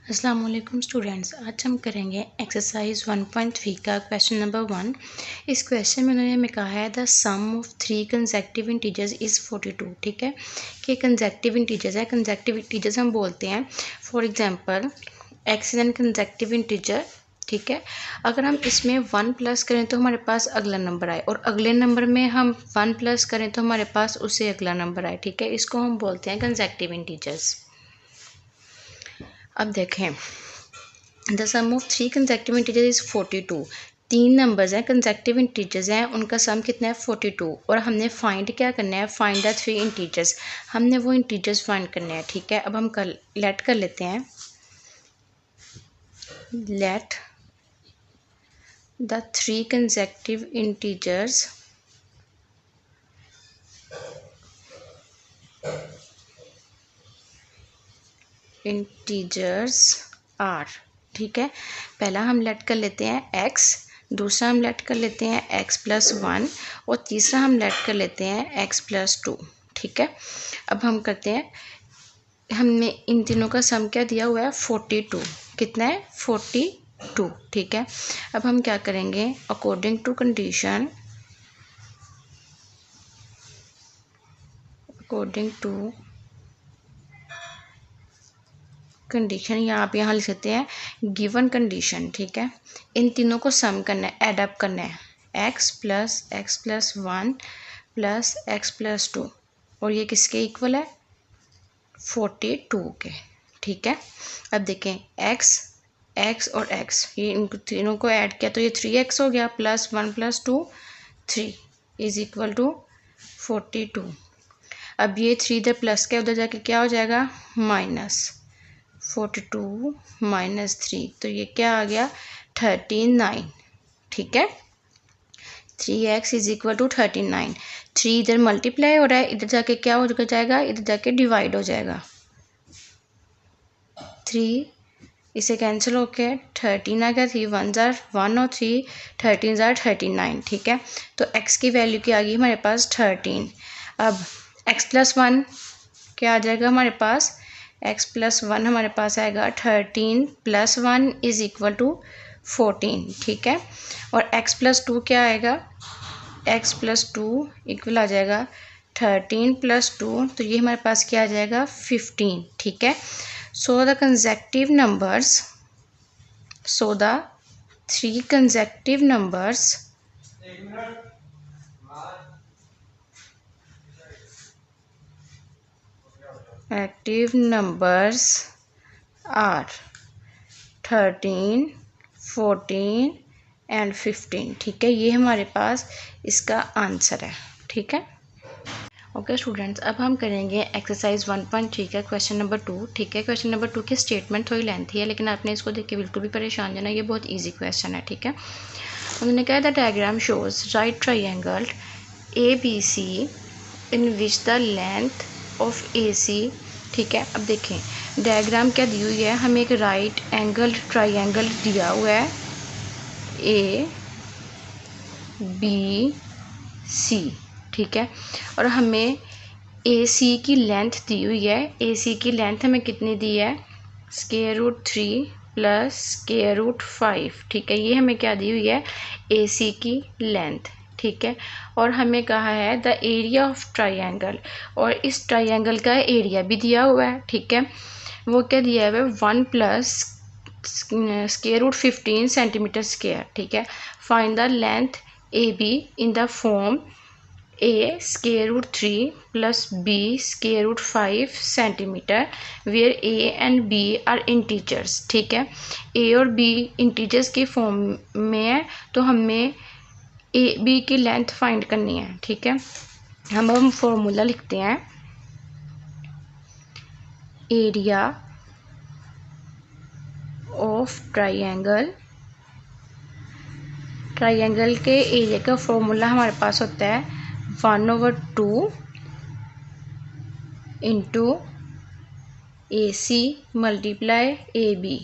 अस्सलाम वालेकुम स्टूडेंट्स, आज हम करेंगे एक्सरसाइज 1.3 का क्वेश्चन नंबर 1। इस क्वेश्चन में उन्होंने हमें कहा है the sum of 3 consecutive integers is 42। ठीक है कि कंसेक्टिव इंटीजर्स है। कंसेक्टिव इंटीजर्स हम बोलते हैं for example x is n consecutive integer. ठीक है, अगर हम इसमें 1 प्लस करें तो हमारे पास अगला नंबर आए और अगले नंबर में हम 1 प्लस करें तो हमारे पास उससे अगला नंबर आए। ठीक है, इसको हम बोलते हैं कंसेक्टिव इंटीजर्स। अब देखें, the sum of 3 consecutive integers is 42। 3 numbers हैं, कंसेक्टिव इंटीजर्स हैं, उनका सम कितना है 42। और हमने फाइंड क्या करना है, फाइंड द 3 इंटीजर्स। हमने वो इंटीजर्स फाइंड करने हैं। ठीक है, अब हम लेट कर लेते हैं, let the 3 consecutive integers are. ठीक है, पहला हम लेट कर लेते हैं x, दूसरा हम लेट कर लेते हैं x+1 और तीसरा हम लेट कर लेते हैं x+2। ठीक है, अब हम करते हैं, हमने इन तीनों का सम क्या दिया हुआ है 42। कितना है 42। ठीक है, अब हम क्या करेंगे, अकॉर्डिंग टू कंडीशन, या आप यहाँ लिख सकते हैं गिवन कंडीशन। ठीक है, इन तीनों को सम करना है, एड अप करना है, x+1 प्लस x+2 और ये किसके इक्वल है 42 के। ठीक है, अब देखें x और x, ये इन तीनों को ऐड किया तो ये 3x हो गया, प्लस 1 + 2 3 इज इक्वल टू 42। अब ये 3 इधर प्लस के उधर जाके क्या हो जाएगा -42 - 3, तो ये क्या आ गया 39। ठीक है, 3x इज इक्वल टू 39। 3 इधर मल्टीप्लाई हो रहा है, इधर जाके क्या हो जाएगा, इधर जाके डिवाइड हो जाएगा। 3 इसे कैंसिल होके 13 आ गया, 3 1 जार 1 और 3 13 जार 39। ठीक है, तो x की वैल्यू क्या आ गई हमारे पास 13। अब x+1 क्या आ जाएगा हमारे पास, x+1 हमारे पास आएगा 13 + 1 इज इक्वल टू 14। ठीक है, और x+2 क्या आएगा, x+2 इक्वल आ जाएगा 13 + 2, तो ये हमारे पास क्या आ जाएगा 15। ठीक है, so the 3 consecutive numbers active numbers are 13, 14 and 15। ठीक है, ये हमारे पास इसका आंसर है। ठीक है, ओके स्टूडेंट्स, अब हम करेंगे एक्सरसाइज 1.3 का क्वेश्चन नंबर 2। ठीक है, क्वेश्चन नंबर 2 की स्टेटमेंट थोड़ी लेंथी है, लेकिन आपने इसको देख के बिल्कुल भी परेशान जाना, ये बहुत इजी क्वेश्चन है। ठीक है, उन्होंने कहा the diagram shows right triangle ABC in which the length of AC। ठीक है, अब देखें डायग्राम क्या दी हुई है, हमें एक राइट एंगल ट्राइंगल दिया हुआ है ABC। ठीक है, और हमें AC की लेंथ दी हुई है। AC की लेंथ हमें कितनी दी है, √3 + √5। ठीक है, ये हमें क्या दी हुई है AC की लेंथ। ठीक है, और हमें कहा है द एरिया ऑफ ट्राइंगल, और इस ट्राइंगल का एरिया भी दिया हुआ है। ठीक है, वो क्या दिया हुआ है 1 + √15 cm²। ठीक है, find the length AB in the form A √3 + B √5 cm where A and B are integers। ठीक है, A और B इंटीजर्स की फॉर्म में है, तो हमें A B की लेंथ फाइंड करनी है। ठीक है, हम फॉर्मूला लिखते हैं, एरिया ऑफ ट्राइंगल के एरिया का फॉर्मूला हमारे पास होता है 1/2 इंटू AC × AB।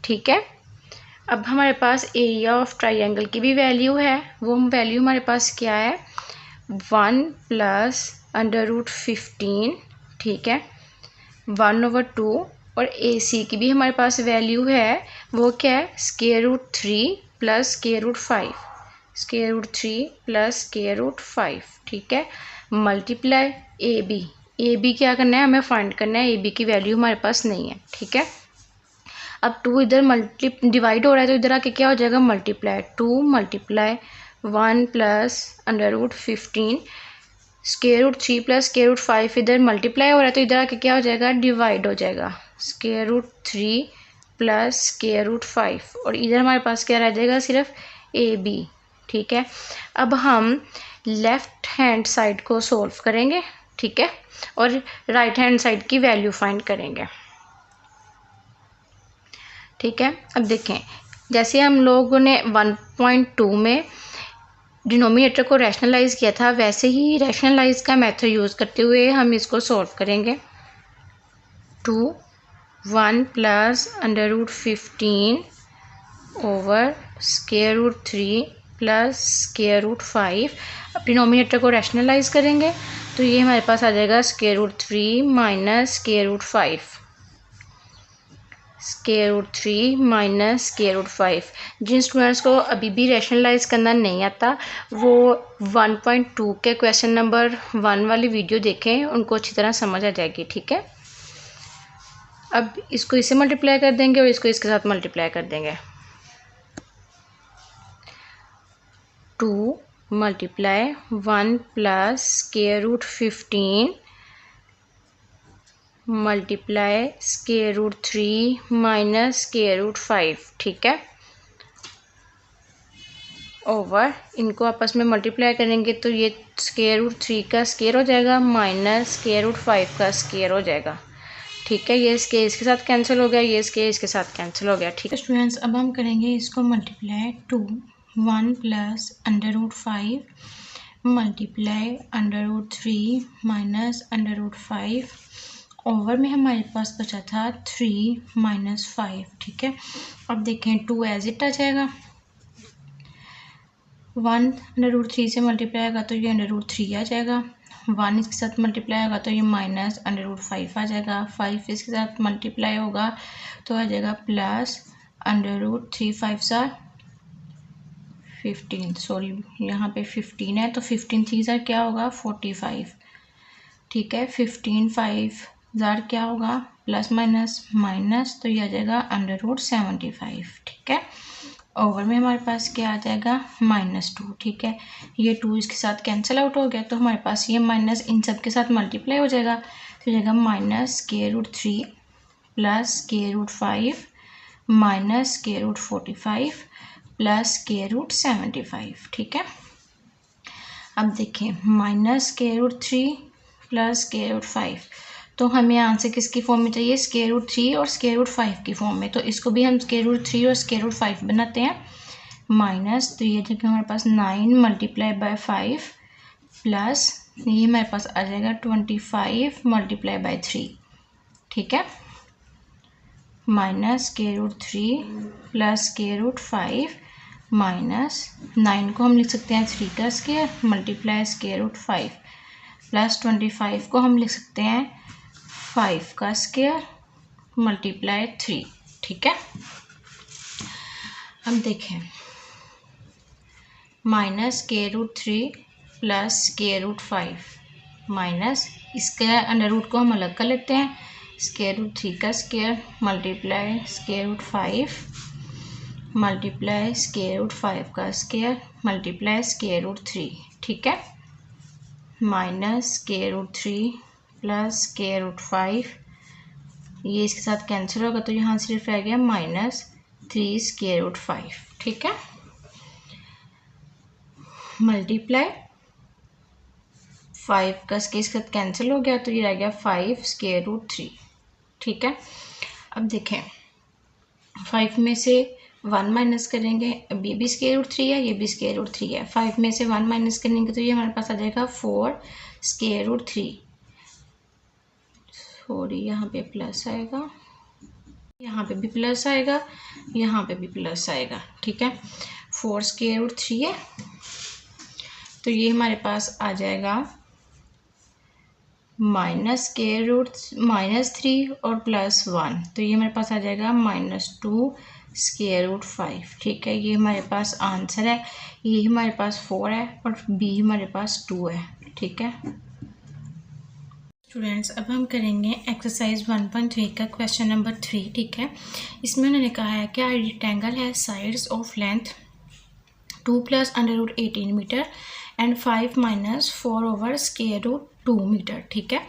ठीक है, अब हमारे पास एरिया ऑफ ट्राइंगल की भी वैल्यू है, वो वैल्यू हमारे पास क्या है 1 + √15। ठीक है, 1/2 और ए सी की भी हमारे पास वैल्यू है, वो क्या है, √3 प्लस √5, √3 प्लस √5, ठीक है। मल्टीप्लाई ए बी क्या करना है, हमें फाइंड करना है, ए बी की वैल्यू हमारे पास नहीं है, ठीक है। अब 2 इधर डिवाइड हो रहा है तो इधर आके क्या हो जाएगा, मल्टीप्लाई, 2 मल्टीप्लाई 1 प्लस √15, √3 प्लस √5 इधर मल्टीप्लाई हो रहा है तो इधर आके क्या हो जाएगा, डिवाइड हो जाएगा, √3 प्लस √5, और इधर हमारे पास क्या रह जाएगा, सिर्फ ए बी, ठीक है। अब हम लेफ्ट हैंड साइड को सोल्व करेंगे, ठीक है, और राइट हैंड साइड की वैल्यू फाइंड करेंगे, ठीक है। अब देखें, जैसे हम लोगों ने 1.2 में डिनोमिनेटर को रैशनलाइज किया था, वैसे ही रैशनलाइज का मेथड यूज़ करते हुए हम इसको सॉल्व करेंगे। 1 प्लस √15 ओवर √3 प्लस √5, अब डिनोमिनेटर को रैशनलाइज करेंगे तो ये हमारे पास आ जाएगा √3 माइनस √5, √3 माइनस √5। जिन स्टूडेंट्स को अभी भी रैशनलाइज करना नहीं आता वो 1.2 के क्वेश्चन नंबर 1 वाली वीडियो देखें, उनको अच्छी तरह समझ आ जाएगी, ठीक है। अब इसको इससे मल्टीप्लाई कर देंगे और इसको इसके साथ मल्टीप्लाई कर देंगे, 2 मल्टीप्लाई 1 प्लस √15 मल्टीप्लाई √3 माइनस √5, ठीक है, ओवर, इनको आपस में मल्टीप्लाई करेंगे तो ये √3 का स्क्वायर हो जाएगा माइनस √5 का स्क्वायर हो जाएगा, ठीक है। ये इसके साथ कैंसिल हो गया, ये इसके साथ कैंसिल हो गया, ठीक है स्टूडेंट्स। अब हम करेंगे इसको multiply, 1 plus √5 multiply √3 minus √5 over में हमारे पास बचा था 3 माइनस 5, ठीक है। अब देखें 2 एज इट आ जाएगा, 1 √3 से मल्टीप्लाई होगा तो ये √3 आ जाएगा, 1 इसके साथ मल्टीप्लाई होगा तो ये माइनस √5 आ जाएगा, 5 इसके साथ मल्टीप्लाई होगा तो आ जाएगा प्लस √3, 5 * 15, सॉरी यहाँ पे 15 है तो 15 3 क्या होगा, 45, ठीक है। 15 5 क्या होगा, प्लस माइनस माइनस, तो ये आ जाएगा √75, ठीक है। ओवर में हमारे पास क्या आ जाएगा, -2, ठीक है। ये 2 इसके साथ कैंसिल आउट हो गया तो हमारे पास ये माइनस इन सब के साथ मल्टीप्लाई हो जाएगा, तो हो जाएगा माइनस √3 प्लस √5 माइनस √45 प्लस √75, ठीक है। अब देखें माइनस √3 प्लस √5, तो हमें आंसर किसकी फॉर्म में चाहिए, √3 और √5 की फॉर्म में, तो इसको भी हम √3 और √5 बनाते हैं, माइनस, तो ये जगह हमारे पास 9 मल्टीप्लाई बाय 5 प्लस ये हमारे पास आ जाएगा 25 मल्टीप्लाई बाय 3, ठीक है, माइनस √3 प्लस √5 माइनस 9 को हम लिख सकते हैं 3 का स्क्वायर मल्टीप्लाई √5 प्लस 25 को हम लिख सकते हैं 5 का स्क्वायर मल्टीप्लाई 3, ठीक है। अब देखें माइनस √3 प्लस √5 माइनस इसका अंडर रूट को हम अलग कर लेते हैं, √3 का स्क्वायर मल्टीप्लाई √5 मल्टीप्लाई √5 का स्क्वायर मल्टीप्लाई √3, ठीक है, माइनस √3 प्लस √5, ये इसके साथ कैंसिल होगा तो यहाँ सिर्फ रह गया -3 √5, ठीक है, मल्टीप्लाई 5 का इसके साथ कैंसिल हो गया तो ये रह गया 5 √3, ठीक है। अब देखें 5 में से 1 माइनस करेंगे, अब ये भी √3 है, ये भी √3 है, 5 में से 1 माइनस करेंगे तो ये हमारे पास आ जाएगा 4 √3, सॉरी यहाँ पे प्लस आएगा, यहाँ पे भी प्लस आएगा, यहाँ पे भी प्लस आएगा, ठीक है, 4 √3 है, तो ये हमारे पास आ जाएगा -3 और +1, तो ये हमारे पास आ जाएगा -2√5। ठीक है, ये हमारे पास आंसर है। ये हमारे पास 4 है और बी हमारे पास 2 है। ठीक है स्टूडेंट्स, अब हम करेंगे एक्सरसाइज 1.3 का क्वेश्चन नंबर 3। ठीक है, इसमें उन्होंने कहा है कि रेक्टेंगल है sides of length 2 + √18 metre and 5 - 4/√2 metre. ठीक है,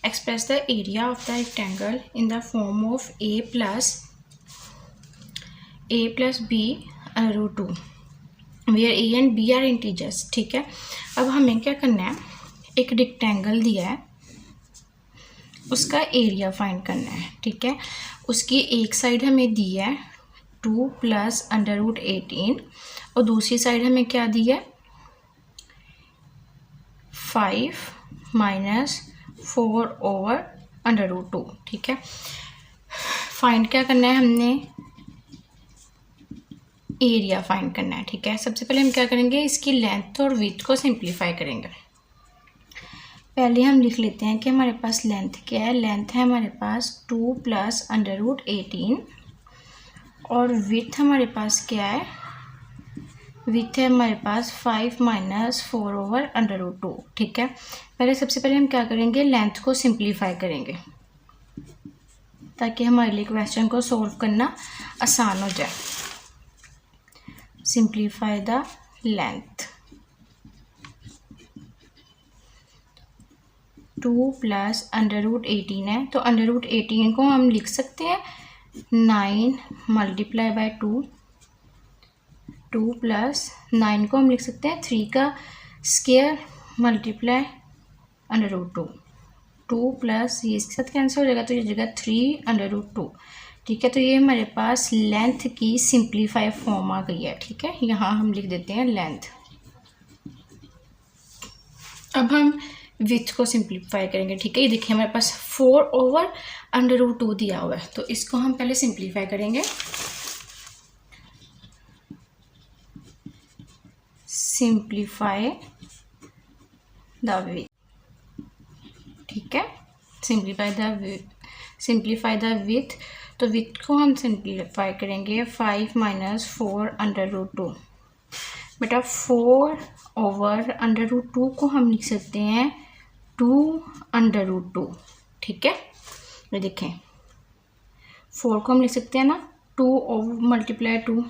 express the area of the rectangle in the form of a + b/√2 where a and b are integers. ठीक है, अब हमें क्या करना है, एक रेक्टेंगल दिया है, उसका एरिया फाइंड करना है। ठीक है, उसकी एक साइड हमें दी है 2 + √18 और दूसरी साइड हमें क्या दी है 5 - 4/√2। ठीक है, फाइंड क्या करना है, हमने एरिया फाइंड करना है। ठीक है, सबसे पहले हम क्या करेंगे, इसकी लेंथ और विड्थ को सिंप्लीफाई करेंगे। पहले हम लिख लेते हैं कि हमारे पास लेंथ क्या है। लेंथ है हमारे पास 2 + √18 और विड्थ हमारे पास क्या है, विड्थ है हमारे पास 5 - 4/√2। ठीक है, सबसे पहले हम क्या करेंगे, लेंथ को सिंप्लीफाई करेंगे ताकि हमारे लिए क्वेश्चन को सॉल्व करना आसान हो जाए। सिंप्लीफाई द लेंथ 2 + √18 है, तो √18 को हम लिख सकते हैं 9 × 2, 2 + 9 को हम लिख सकते हैं 3 का स्क्वायर मल्टीप्लाई √2, 2 प्लस ये इसके साथ कैंसिल हो जाएगा तो ये जगह 3/√2। ठीक है, तो ये हमारे पास लेंथ की सिंप्लीफाई फॉर्म आ गई है। ठीक है, यहाँ हम लिख देते हैं लेंथ। अब हम विड्थ को सिंप्लीफाई करेंगे। ठीक है, ये देखिए हमारे पास 4/√2 दिया हुआ है, तो इसको हम पहले सिंप्लीफाई करेंगे। Simplify the width. ठीक है, सिंप्लीफाई द विड्थ, तो विड्थ को हम सिंप्लीफाई करेंगे 5 - 4/√2। बेटा 4/√2 को हम लिख सकते हैं 2/√2। ठीक है, ये देखें 4 को हम लिख सकते हैं ना 2/2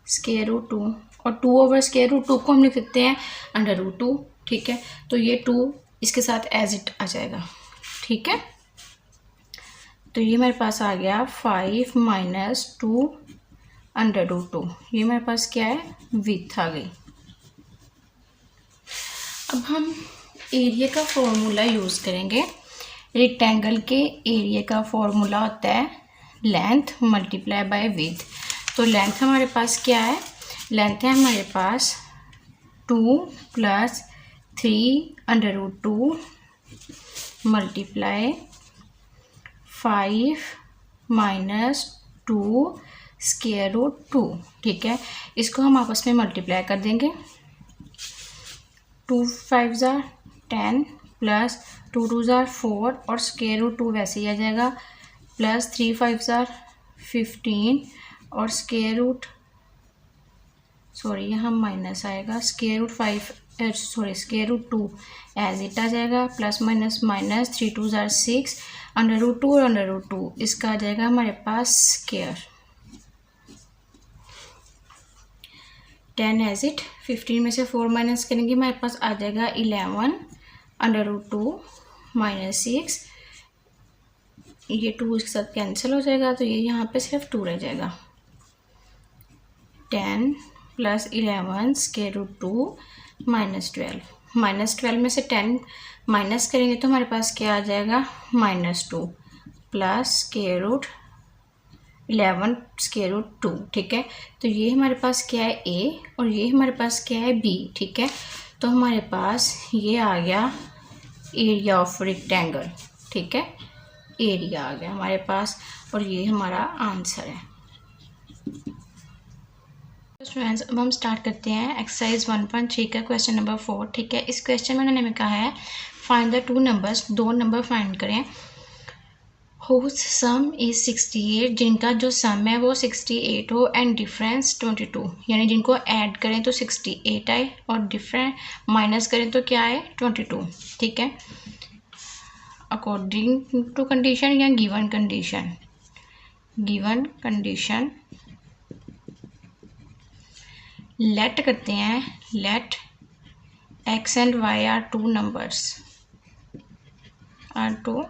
√2 और 2/√2 को हम लिख सकते हैं √2। ठीक है, तो ये 2 इसके साथ एज इट आ जाएगा। ठीक है, तो ये मेरे पास आ गया 5 - 2/√2। ये मेरे पास क्या है, विड्थ आ गई। अब हम एरिया का फॉर्मूला यूज़ करेंगे। रेक्टेंगल के एरिया का फॉर्मूला होता है लेंथ मल्टीप्लाई बाय विड्थ। तो लेंथ हमारे पास क्या है, लेंथ है हमारे पास 2 + 3/√2 मल्टीप्लाई 5 - 2 √2। ठीक है, इसको हम आपस में मल्टीप्लाई कर देंगे। 2 × 5 = 10 + 2 × 2 = 4 और √2 वैसे ही आ जाएगा, प्लस 3 × 5 = 15 और यहाँ माइनस आएगा, √2 एज इट आ जाएगा, प्लस माइनस माइनस 3 × 2 = 6 √2 और √2 इसका आ जाएगा हमारे पास स्क्वायर 10 एज इट। 15 में से 4 माइनस करेंगे हमारे पास आ जाएगा 11 √2 - 6, ये 2 इसके साथ कैंसिल हो जाएगा तो ये यहाँ पे सिर्फ 2 रह जाएगा। 10 + 11 √2 -12, -12 में से 10 माइनस करेंगे तो हमारे पास क्या आ जाएगा -2 प्लस √11 √2। ठीक है, तो ये हमारे पास क्या है ए और ये हमारे पास क्या है बी। ठीक है, तो हमारे पास ये आ गया एरिया ऑफ रेक्टेंगल। ठीक है, एरिया आ गया हमारे पास और ये हमारा आंसर है। स्टूडेंट्स, अब हम स्टार्ट करते हैं एक्सरसाइज 1.3 का क्वेश्चन नंबर 4। ठीक है, इस क्वेश्चन में उन्होंने कहा है फाइंड द टू नंबर्स, दो नंबर फाइंड करें whose sum is 68, जिनका जो सम है वो 68 हो एंड डिफरेंस 22, यानी जिनको ऐड करें तो 68 आए और डिफरेंस माइनस करें तो क्या आए 22। ठीक है, अकॉर्डिंग टू कंडीशन या given condition, given condition let करते हैं, let x and y are two numbers, are two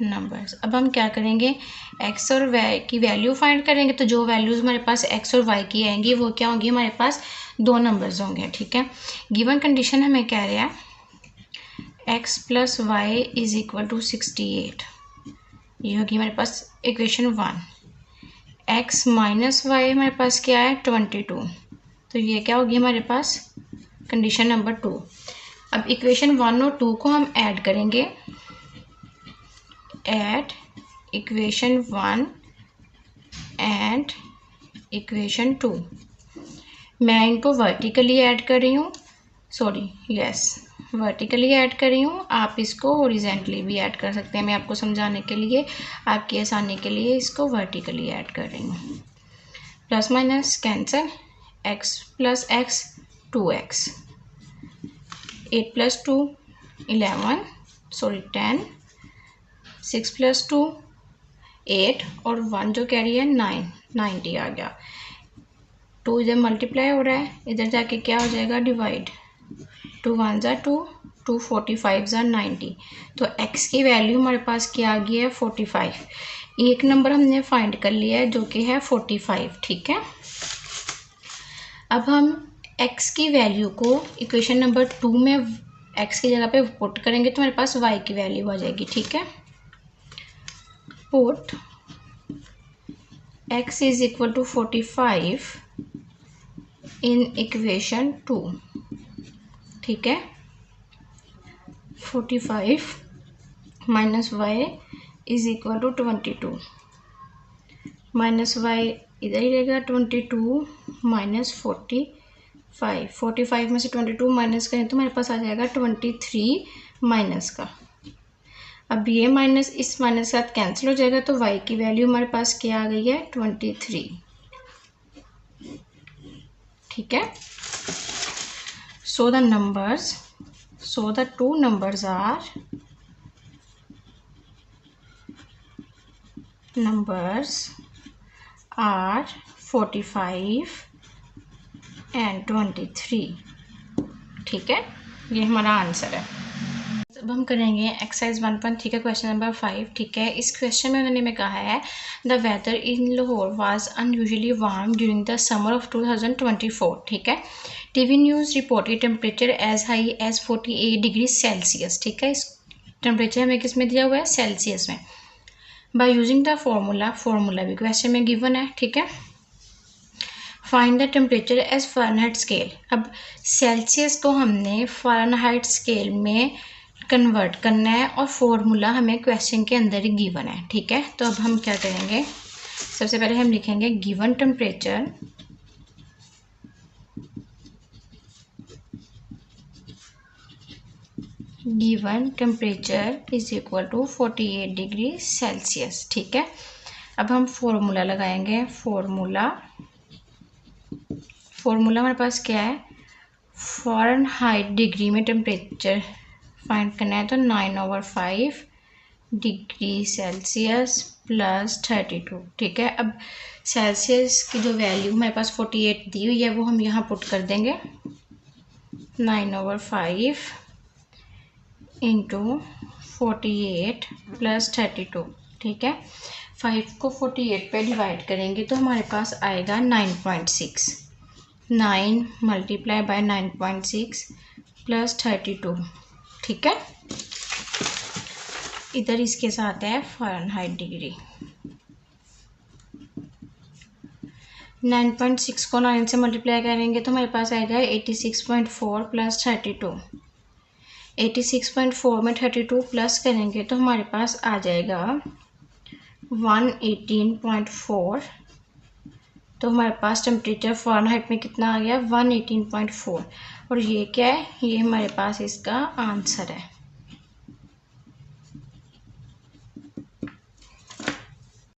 numbers. अब हम क्या करेंगे, x और y की वैल्यू फाइंड करेंगे, तो जो वैल्यूज़ हमारे पास x और y की आएंगी वो क्या होंगी, हमारे पास दो नंबर्स होंगे। ठीक है, गिवन कंडीशन हमें कह रहा है x plus y is equal to 68, ये होगी हमारे पास इक्वेशन 1। x माइनस वाई हमारे पास क्या है 22, तो ये क्या होगी हमारे पास कंडीशन नंबर 2। अब इक्वेशन 1 और 2 को हम ऐड करेंगे, ऐड इक्वेशन 1 एंड इक्वेशन 2। मैं इनको वर्टिकली ऐड कर रही हूँ, सॉरी यस वर्टिकली ऐड कर रही हूँ, आप इसको हॉरिजॉन्टली भी ऐड कर सकते हैं। मैं आपको समझाने के लिए, आपकी आसानी के लिए इसको वर्टिकली ऐड कर रही हूँ। Plus minus cancel, x plus x 2x, 8 plus 2 11, sorry 10, 6 plus 2 8 और 1 जो कैरी है 9, 90 आ गया। 2 इधर मल्टीप्लाई हो रहा है, इधर जाके क्या हो जाएगा डिवाइड, 2 1 ज़ा 2, 2 45 ज़ा 90, तो x की वैल्यू हमारे पास क्या आ गई है 45। एक नंबर हमने फाइंड कर लिया है जो कि है 45। ठीक है, अब हम x की वैल्यू को इक्वेशन नंबर 2 में x की जगह पे पुट करेंगे तो हमारे पास y की वैल्यू आ जाएगी। ठीक है, put x is equal to 45 in equation 2। ठीक है, 45 minus y is equal to 22, minus y इधर ही रहेगा 22 माइनस 45, 45 में से 22 माइनस करें तो हमारे पास आ जाएगा 23 माइनस का। अब ये माइनस इस माइनस के साथ कैंसिल हो जाएगा, तो y की वैल्यू हमारे पास क्या आ गई है 23। ठीक है, so the numbers, so the two numbers are, numbers are 45 and 23। ठीक है, ये हमारा आंसर है। अब हम करेंगे एक्सरसाइज 1.3 का क्वेश्चन नंबर 5। ठीक है, इस क्वेश्चन में उन्होंने कहा है the weather in Lahore was unusually warm during the summer of 2024। ठीक है, TV news reported temperature as high as 48 degree Celsius. ठीक है, इस टेम्परेचर हमें किस में दिया हुआ है सेल्सियस में। By using the formula, formula भी क्वेश्चन में गिवन है। ठीक है, find the temperature as Fahrenheit scale. अब सेल्सियस को हमने फ़ारेनहाइट स्केल में कन्वर्ट करना है और फॉर्मूला हमें क्वेश्चन के अंदर ही गिवन है। ठीक है, तो अब हम क्या करेंगे, सबसे पहले हम लिखेंगे given temperature, given temperature is equal to 48 degree Celsius. ठीक है, अब हम फॉर्मूला लगाएंगे, फॉर्मूला हमारे पास क्या है, फ़ारेनहाइट डिग्री में टेम्परेचर फाइंड करना है, तो 9/5 डिग्री सेल्सियस प्लस 32। ठीक है, अब सेल्सियस की जो वैल्यू हमारे पास 48 दी हुई है वो हम यहाँ पुट कर देंगे, 9/5 इंटू 48 प्लस 32। ठीक है, 5 को 48 पे डिवाइड करेंगे तो हमारे पास आएगा 9.6, 9 मल्टीप्लाई बाय 9.6 प्लस 32। ठीक है, इधर इसके साथ है फ़ारेनहाइट डिग्री। 9.6 को 9 से मल्टीप्लाई करेंगे तो हमारे पास आएगा 86.4 प्लस 32। 86.4 में 32 प्लस करेंगे तो हमारे पास आ जाएगा 118.4। तो हमारे पास टेम्परेचर फ़ारेनहाइट में कितना आ गया 118.4, और ये क्या है, ये हमारे पास इसका आंसर है।